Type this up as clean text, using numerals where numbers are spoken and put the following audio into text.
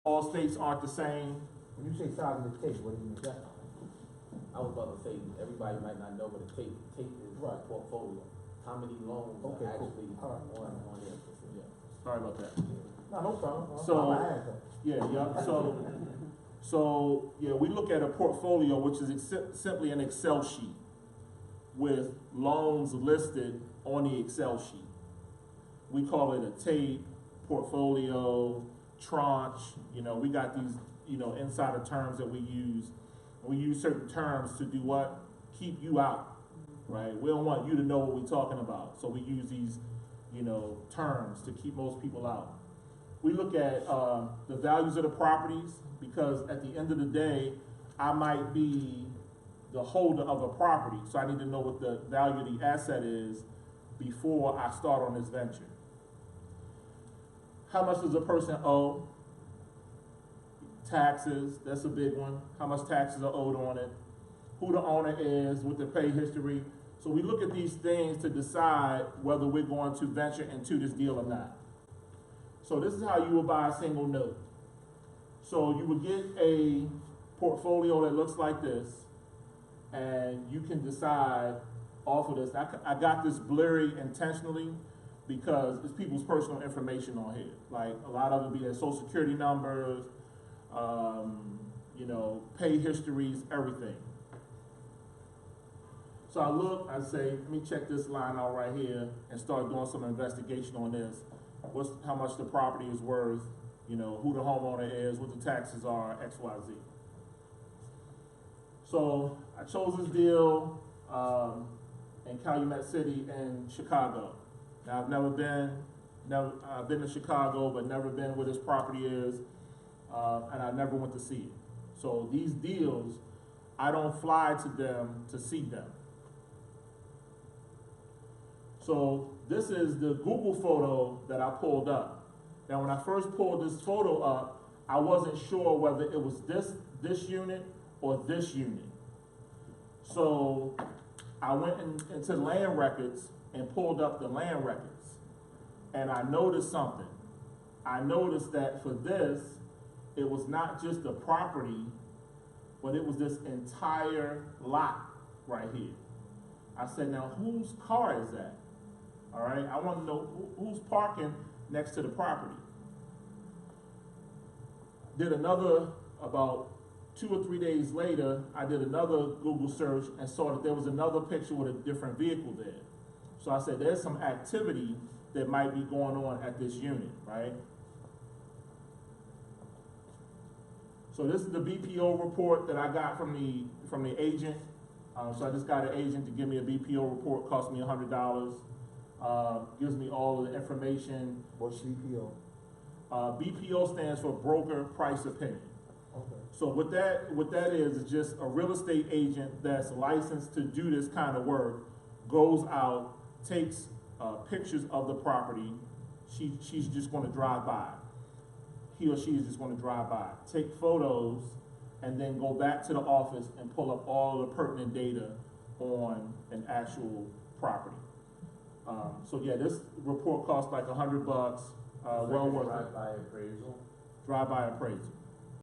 all states aren't the same. When you say size of the tape, what do you mean that? I was about to say, everybody might not know what a tape is, Right. a portfolio. How many loans Okay, are cool. actually All right. on there? Yeah. Sorry about that. No problem. So- I'm asking. Yeah. So yeah, we look at a portfolio, which is simply an Excel sheet with loans listed on the Excel sheet. We call it a tape, portfolio, tranche. You know, we got these, insider terms that we use. We use certain terms to do what? Keep you out, right? We don't want you to know what we're talking about. So we use these, terms to keep most people out. We look at the values of the properties, because at the end of the day, I might be the holder of a property, so I need to know what the value of the asset is before I start on this venture. How much does a person owe? Taxes, that's a big one. How much taxes are owed on it? Who the owner is, with the pay history. So we look at these things to decide whether we're going to venture into this deal or not. So this is how you would buy a single note. So you would get a portfolio that looks like this, and you can decide off of this. I got this blurry intentionally because it's people's personal information on here. Like a lot of it be their social security numbers, pay histories, everything. So I look, I say, let me check this line out right here and start doing some investigation on this. How much the property is worth, who the homeowner is, what the taxes are, X, Y, Z. So I chose this deal in Calumet City in Chicago. Now I've been to Chicago, but never been where this property is, and I never went to see it. So these deals, I don't fly to them to see them. So this is the Google photo that I pulled up. Now when I first pulled this photo up, I wasn't sure whether it was this unit or this unit. So I went into land records and pulled up the land records. And I noticed something. I noticed that for this, it was not just the property, but it was this entire lot right here. I said, now whose car is that? All right, I want to know who's parking next to the property. Did another, about 2 or 3 days later, I did another Google search and saw that there was another picture with a different vehicle there. So I said, there's some activity that might be going on at this unit, right? So this is the BPO report that I got from the agent. So I just got an agent to give me a BPO report, cost me $100. Gives me all of the information. What's CPO? BPO stands for broker price opinion. Okay. So what that is just a real estate agent that's licensed to do this kind of work, goes out, takes pictures of the property. She's just going to drive by. He or she is just going to drive by, take photos, and then go back to the office and pull up all the pertinent data on an actual property. So yeah, this report costs like $100. Well worth it. Drive-by appraisal. Drive-by appraisal.